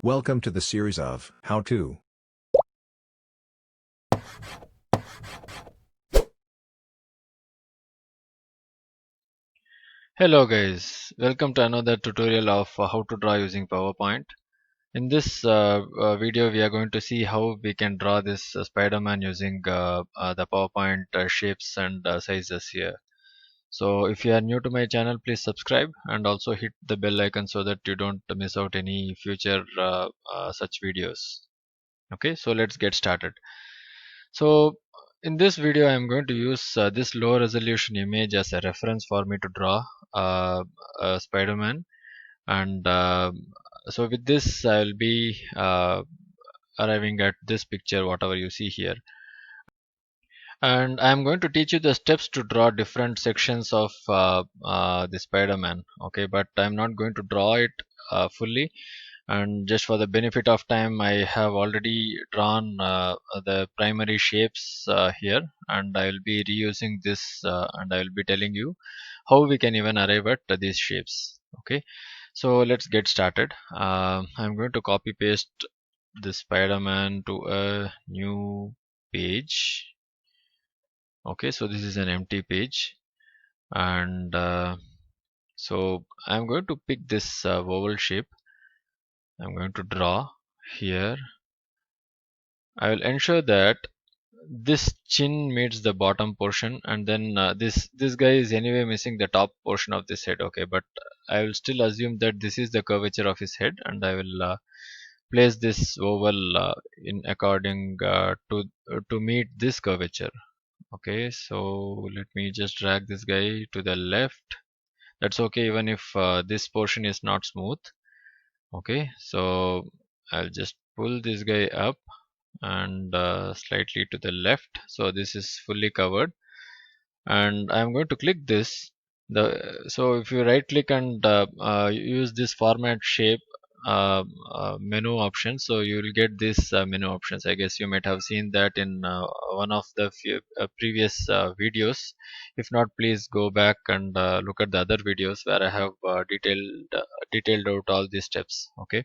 Welcome to the series of How To. Hello guys, welcome to another tutorial of how to draw using PowerPoint. In this video we are going to see how we can draw this Spider-Man using the PowerPoint shapes and sizes here. So if you are new to my channel, please subscribe and also hit the bell icon so that you don't miss out any future such videos. Okay, so let's get started. So in this video I am going to use this low resolution image as a reference for me to draw Spider-Man, and so with this I will be arriving at this picture whatever you see here, and I am going to teach you the steps to draw different sections of the Spider-Man. Okay, but I'm not going to draw it fully, and just for the benefit of time I have already drawn the primary shapes here, and I will be reusing this and I will be telling you how we can even arrive at these shapes. Okay, so let's get started. I'm going to copy paste the Spider-Man to a new page. Okay, so this is an empty page, and so I'm going to pick this oval shape. I'm going to draw here. I will ensure that this chin meets the bottom portion, and then this guy is anyway missing the top portion of this head. Okay, but I will still assume that this is the curvature of his head, and I will place this oval in according to meet this curvature. Okay, so let me just drag this guy to the left. That's okay even if this portion is not smooth. Okay, so I'll just pull this guy up and slightly to the left, so this is fully covered, and I'm going to click this. So if you right click and use this format shape menu option, so you will get this menu options. I guess you might have seen that in one of the previous videos. If not, please go back and look at the other videos where I have detailed out all these steps. Okay,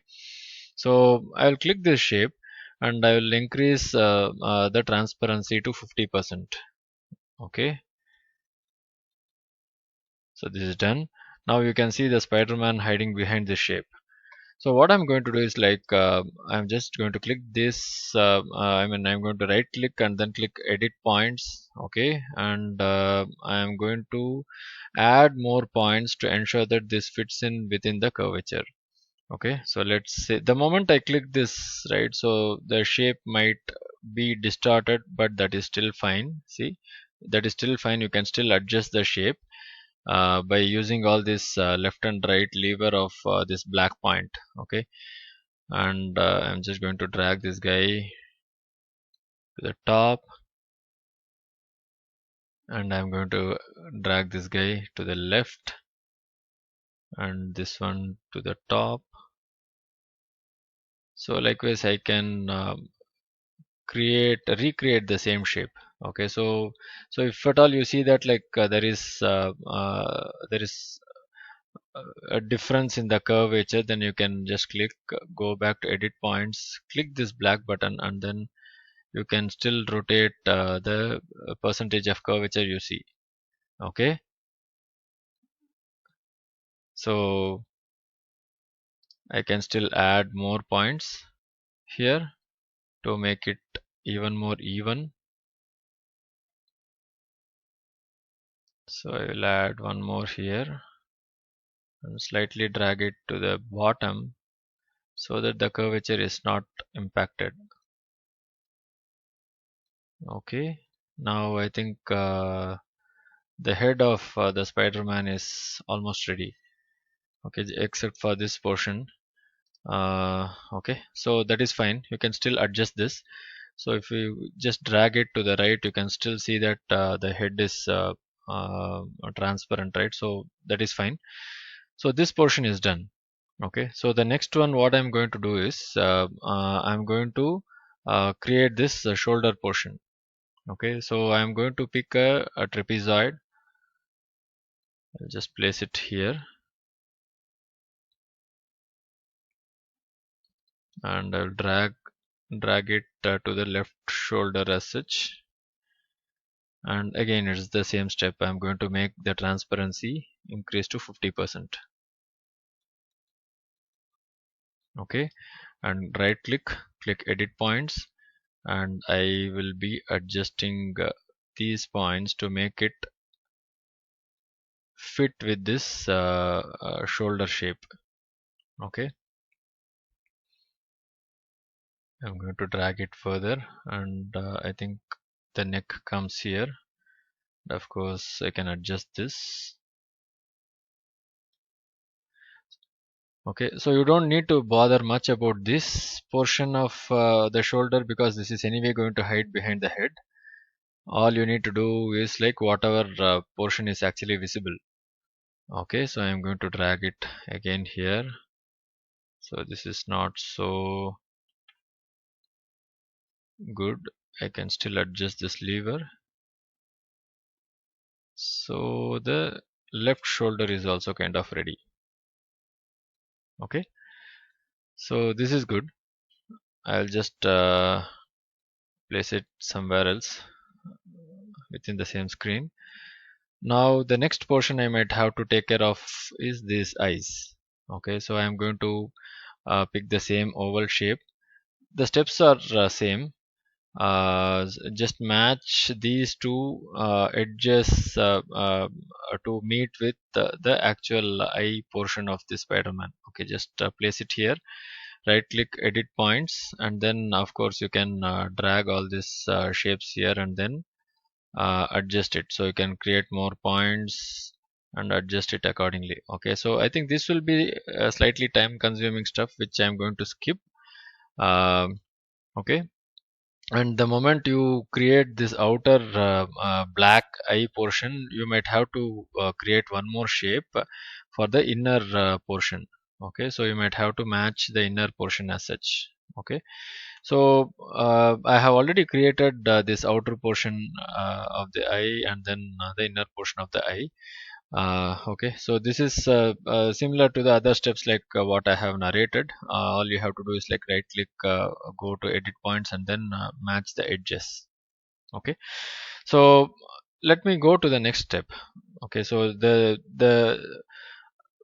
so I'll click this shape and I will increase the transparency to 50%. Okay, so this is done. Now you can see the Spider-Man hiding behind this shape. So what I'm going to do is like I'm just going to click this. I'm going to right click and then click edit points. Okay, and I'm going to add more points to ensure that this fits in within the curvature. Okay, so let's say the moment I click this, right, so the shape might be distorted, but that is still fine. See, that is still fine. You can still adjust the shape by using all this left and right lever of this black point. Okay, and I'm just going to drag this guy to the top, and I'm going to drag this guy to the left, and this one to the top. So likewise I can recreate the same shape. Okay, so if at all you see that like there is a difference in the curvature, then you can just click go back to edit points, click this black button, and then you can still rotate the percentage of curvature you see. Okay, so I can still add more points here to make it even more even. So I will add one more here and slightly drag it to the bottom so that the curvature is not impacted. Okay, now I think the head of the Spider-Man is almost ready. Okay, except for this portion. Okay, so that is fine. You can still adjust this. So if you just drag it to the right, you can still see that the head is transparent, right? So that is fine. So this portion is done. Okay, so the next one what I'm going to do is I'm going to create this shoulder portion. Okay, so I'm going to pick a trapezoid. I'll just place it here. and I'll drag it to the left shoulder as such. And again, it's the same step. I'm going to make the transparency increase to 50%. Okay, and right click edit points, and I will be adjusting these points to make it fit with this shoulder shape. Okay, I'm going to drag it further, and I think the neck comes here. Of course, I can adjust this. Okay, so you don't need to bother much about this portion of the shoulder, because this is anyway going to hide behind the head. All you need to do is like whatever portion is actually visible. Okay, so I'm going to drag it again here. So this is not so good. I can still adjust this lever. So the left shoulder is also kind of ready. Okay, so this is good. I'll just place it somewhere else within the same screen. Now the next portion I might have to take care of is these eyes. Okay, so I'm going to pick the same oval shape. The steps are same. Just match these two edges to meet with the actual eye portion of the Spider-Man. Okay, just place it here. Right click edit points, and then of course you can drag all these shapes here and then adjust it, so you can create more points and adjust it accordingly. Okay, so I think this will be slightly time consuming stuff which I'm going to skip. Okay, and the moment you create this outer black eye portion, you might have to create one more shape for the inner portion. Okay, so you might have to match the inner portion as such. Okay, so I have already created this outer portion of the eye, and then the inner portion of the eye. Okay, so this is similar to the other steps like what I have narrated. All you have to do is like right click, go to edit points, and then match the edges. Okay, so let me go to the next step. Okay, so the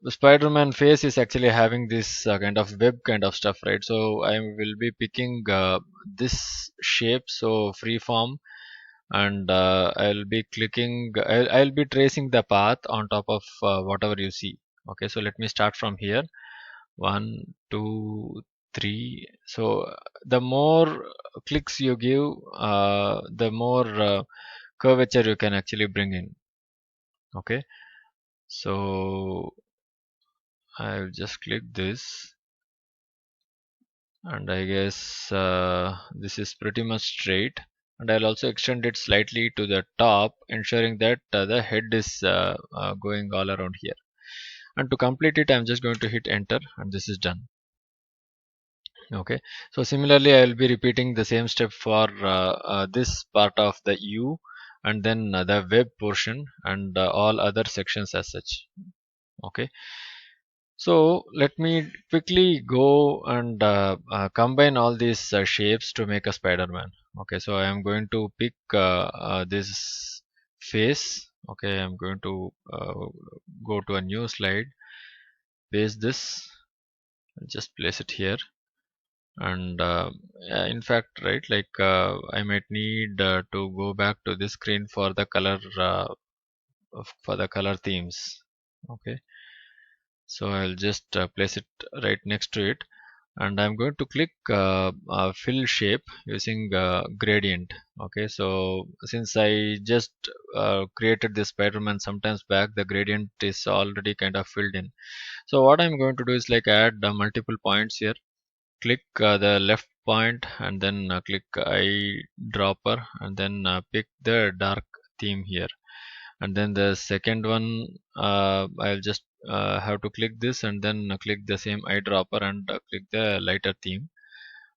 Spider-Man face is actually having this kind of web kind of stuff, right? So I will be picking this shape, so free form, and I'll be clicking. I'll be tracing the path on top of whatever you see. Okay, so let me start from here. One, two, three. So the more clicks you give, the more curvature you can actually bring in. Okay, so I'll just click this, and I guess this is pretty much straight, and I'll also extend it slightly to the top, ensuring that the head is going all around here. And to complete it, I'm just going to hit enter, and this is done. Okay, so similarly I will be repeating the same step for this part of the U, and then the web portion, and all other sections as such. Okay, so let me quickly go and combine all these shapes to make a Spider-Man. Okay, so I am going to pick this face. Okay, I'm going to go to a new slide, paste this, and just place it here. And yeah, in fact, right, like I might need to go back to this screen for the color themes. Okay, so I'll just place it right next to it, and I'm going to click fill shape using gradient. Okay, so since I just created this Spider-Man sometimes back, the gradient is already kind of filled in. So what I'm going to do is like add multiple points here. Click the left point, and then click eyedropper, and then pick the dark theme here, and then the second one, I'll just have to click this, and then click the same eyedropper, and click the lighter theme,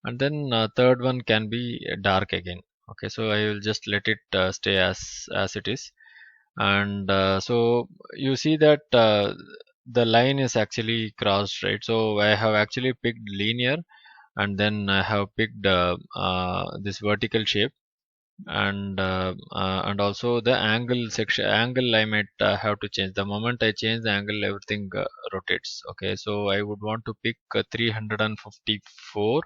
and then third one can be dark again. Okay, so I will just let it stay as it is. And so you see that the line is actually crossed, right? So I have actually picked linear, and then I have picked this vertical shape, and also the angle section. Angle I might have to change. The moment I change the angle, everything rotates. Okay, so I would want to pick 354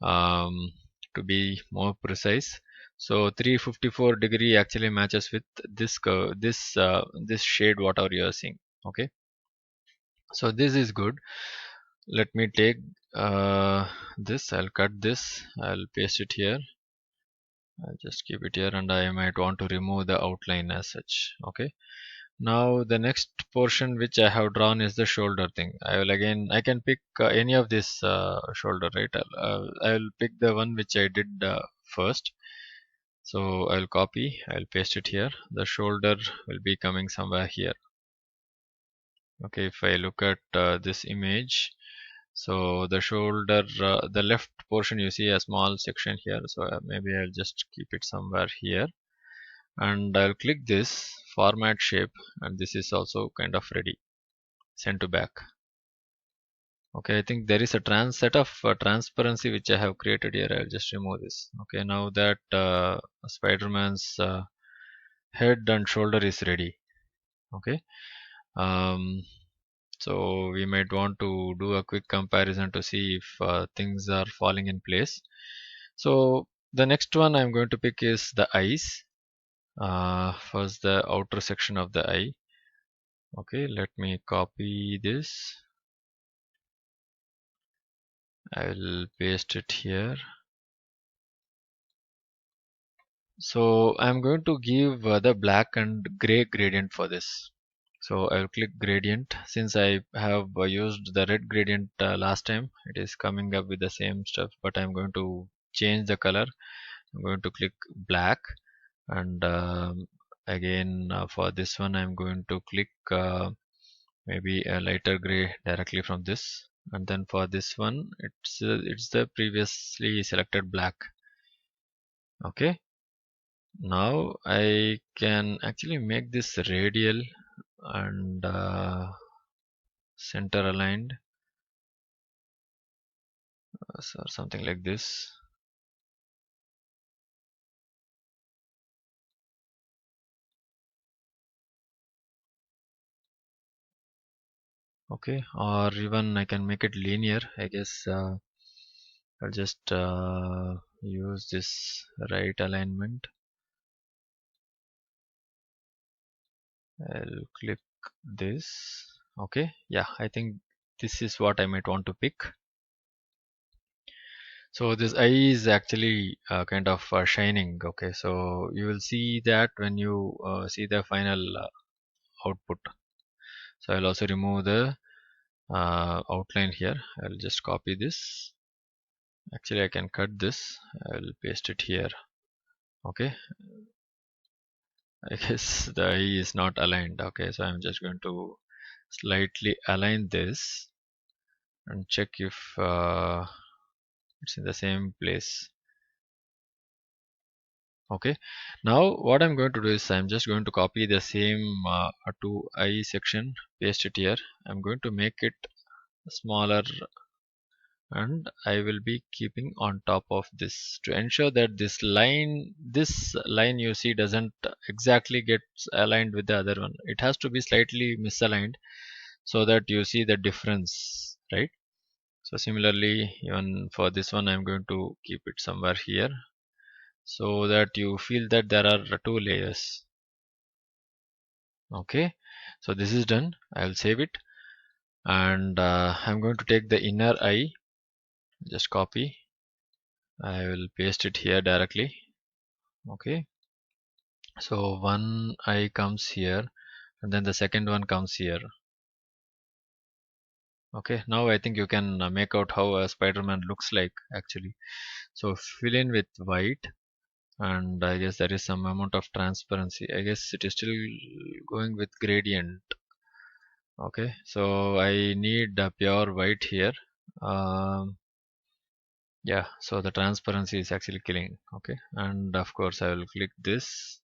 um, to be more precise. So 354 degree actually matches with this curve, this shade whatever you are seeing. Okay, so this is good. Let me take this. I'll cut this. I'll paste it here. I'll just keep it here, and I might want to remove the outline as such. Okay, now the next portion which I have drawn is the shoulder thing. I can pick any of this shoulder, right? I'll pick the one which I did first. So I'll paste it here. The shoulder will be coming somewhere here. Okay, if I look at this image, so the shoulder, the left portion, you see a small section here. So maybe I'll just keep it somewhere here, and I'll click this format shape, and this is also kind of ready. Send to back. Okay, I think there is a set of transparency which I have created here. I'll just remove this. Okay, now that Spider-Man's head and shoulder is ready. Okay, um, so we might want to do a quick comparison to see if things are falling in place. So the next one I'm going to pick is the eyes. First, the outer section of the eye. Okay, let me copy this. I will paste it here. So I'm going to give the black and gray gradient for this. So I'll click gradient. Since I have used the red gradient last time, it is coming up with the same stuff, but I'm going to change the color. I'm going to click black, and again for this one I'm going to click maybe a lighter gray directly from this, and then for this one it's the previously selected black. Okay, now I can actually make this radial and center aligned, or something like this. Okay, or even I can make it linear. I guess I'll just use this right alignment. I'll click this. Okay, yeah, I think this is what I might want to pick. So this eye is actually kind of shining. Okay, so you will see that when you see the final output. So I'll also remove the outline here. I'll just copy this. Actually, I can cut this. I'll paste it here. Okay, I guess the eye is not aligned. Okay, so I'm just going to slightly align this and check if it's in the same place. Okay, now what I'm going to do is I'm just going to copy the same to eye section, paste it here. I'm going to make it smaller, and I will be keeping on top of this to ensure that this line you see doesn't exactly get aligned with the other one. It has to be slightly misaligned so that you see the difference, right? So similarly, even for this one I'm going to keep it somewhere here so that you feel that there are two layers. Okay, so this is done. I'll save it, and I'm going to take the inner eye, just copy. I will paste it here directly. Okay, so one eye comes here, and then the second one comes here. Okay, now I think you can make out how a Spider-Man looks like actually. So fill in with white, and I guess there is some amount of transparency. I guess it is still going with gradient. Okay, so I need a pure white here. um, yeah, so the transparency is actually killing. Okay, and of course I will click this,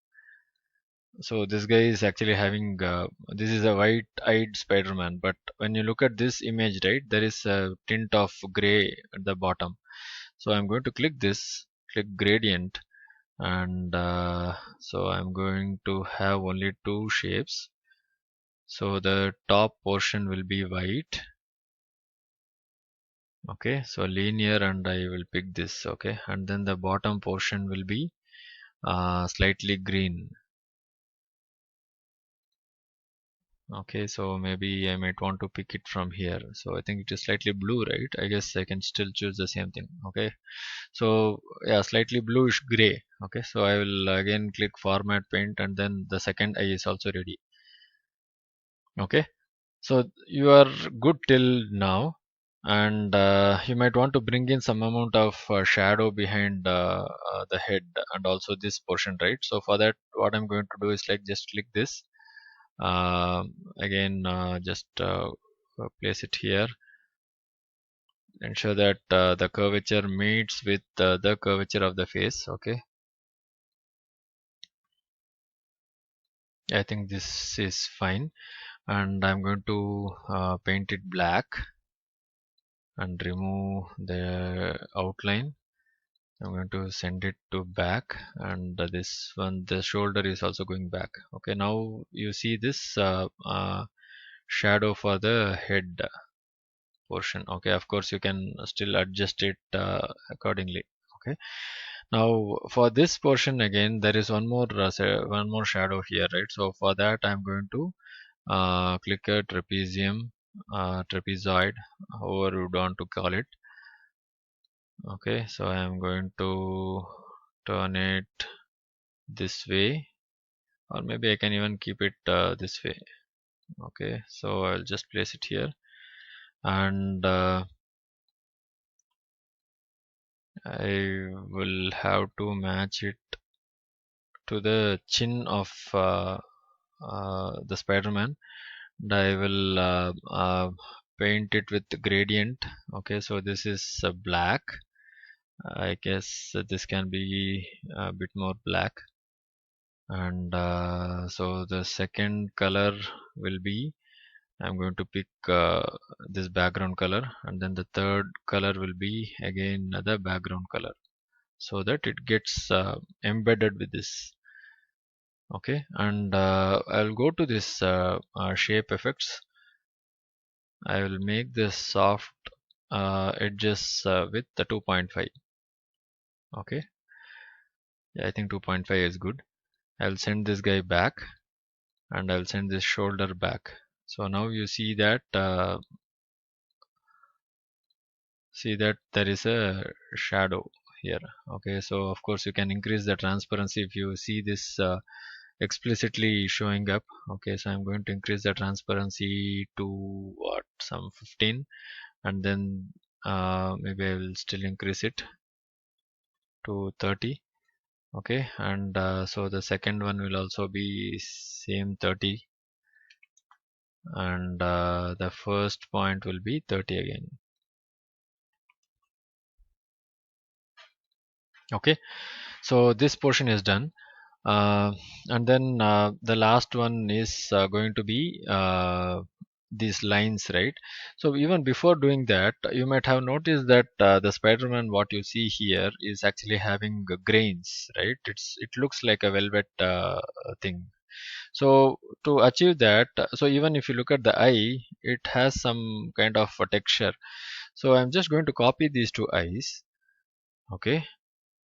So this guy is actually having this is a white-eyed Spider-Man, but when you look at this image, right, there is a tint of gray at the bottom. So I'm going to click this, click gradient, and so I'm going to have only two shapes. So the top portion will be white. Okay, so linear, and I will pick this. Okay, and then the bottom portion will be slightly green. Okay, so maybe I might want to pick it from here. So I think it is slightly blue, right? I guess I can still choose the same thing. Okay, so yeah, slightly bluish gray. Okay, so I will again click format paint, and then the second eye is also ready. Okay, so you are good till now, and you might want to bring in some amount of shadow behind the head and also this portion, right? So for that, what I'm going to do is like just click this. Again, just place it here. Ensure that the curvature meets with the curvature of the face. Okay, I think this is fine, and I'm going to paint it black and remove the outline. I'm going to send it to back, and this one, the shoulder is also going back. Okay, now you see this shadow for the head portion. Okay, of course you can still adjust it accordingly. Okay, now for this portion again, there is one more shadow here, right? So for that I'm going to click a trapezium, trapezoid, however you want to call it. Okay, so I am going to turn it this way, or maybe I can even keep it this way. Okay, so I'll just place it here, and I will have to match it to the chin of the Spider-Man, and I will paint it with the gradient. Okay, so this is black. I guess this can be a bit more black, and so the second color will be, I'm going to pick this background color, and then the third color will be again the background color, so that it gets embedded with this. Okay, and I'll go to this shape effects. I will make this soft edges with the 2.5. Okay, yeah, I think 2.5 is good. I'll send this guy back, and I'll send this shoulder back. So now you see that there is a shadow here. Okay, so of course you can increase the transparency if you see this explicitly showing up. Okay, so I'm going to increase the transparency to what, some 15, and then maybe I will still increase it to 30. Okay, and so the second one will also be same 30, and the first point will be 30 again. Okay, so this portion is done, and then the last one is going to be these lines, right? So even before doing that, you might have noticed that the Spider-Man what you see here is actually having grains, right? It looks like a velvet thing. So to achieve that, so even if you look at the eye, it has some kind of a texture. So I'm just going to copy these two eyes. Okay,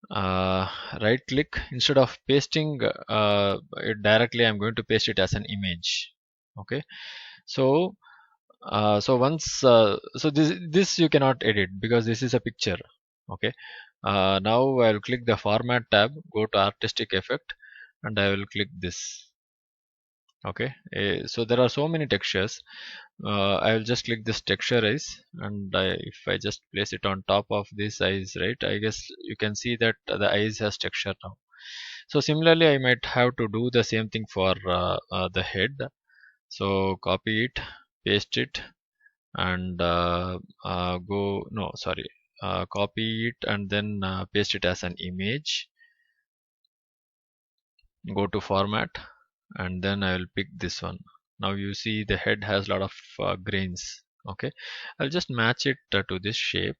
uh, right click, instead of pasting it directly, I'm going to paste it as an image. Okay, so once so this you cannot edit because this is a picture. Okay, now I'll click the format tab, go to artistic effect, and I will click this. Okay, so there are so many textures. I will just click this texture eyes, and if I just place it on top of this eyes, right, I guess you can see that the eyes has texture now. So similarly I might have to do the same thing for the head. So copy it, paste it, and go no sorry copy it and then paste it as an image. Go to format, and then I will pick this one. Now you see the head has a lot of grains. Okay, I'll just match it to this shape.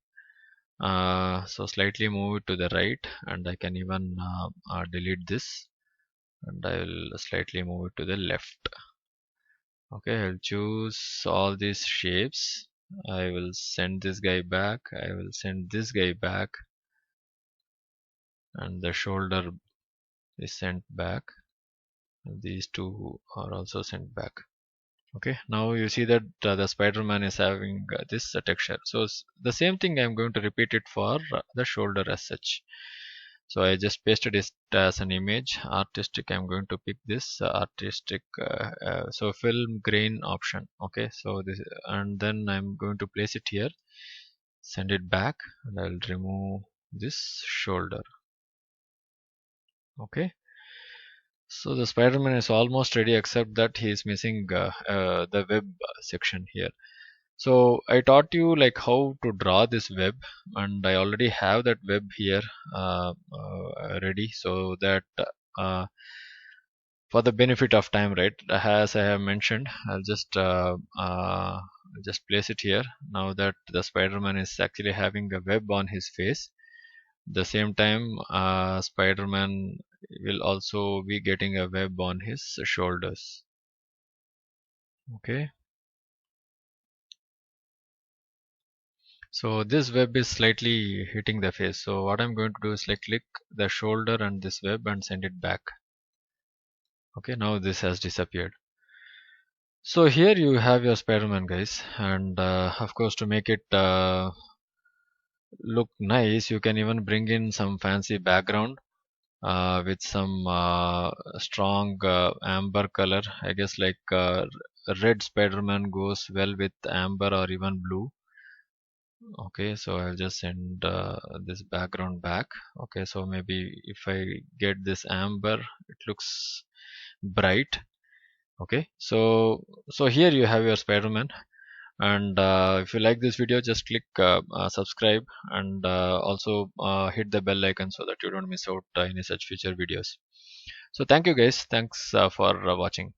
So slightly move it to the right, and I can even delete this, and I will slightly move it to the left. Okay, I'll choose all these shapes. I will send this guy back. I will send this guy back, and the shoulder is sent back. These two are also sent back. Okay, now you see that the Spider-Man is having this texture. So the same thing I'm going to repeat it for the shoulder as such. So I just pasted it as an image. Artistic, I'm going to pick this artistic. So film grain option. Okay, so this, and then I'm going to place it here. Send it back, and I'll remove this shoulder. Okay, so the Spider-Man is almost ready, except that he is missing the web section here. So I taught you like how to draw this web, and I already have that web here ready, so that uh, for the benefit of time, right, as I have mentioned, I'll just place it here. Now that the Spider-Man is actually having a web on his face, the same time Spider-Man will also be getting a web on his shoulders. Okay, so this web is slightly hitting the face. So what I'm going to do is like click the shoulder and this web and send it back. Okay, now this has disappeared. So here you have your Spider-Man, guys, and of course, to make it look nice, you can even bring in some fancy background with some strong amber color. I guess like red Spider-Man goes well with amber or even blue. Okay, so I'll just send this background back. Okay, so maybe if I get this amber, it looks bright. Okay, so here you have your Spider-Man, and if you like this video, just click subscribe, and also hit the bell icon so that you don't miss out any such future videos. So thank you guys, thanks for watching.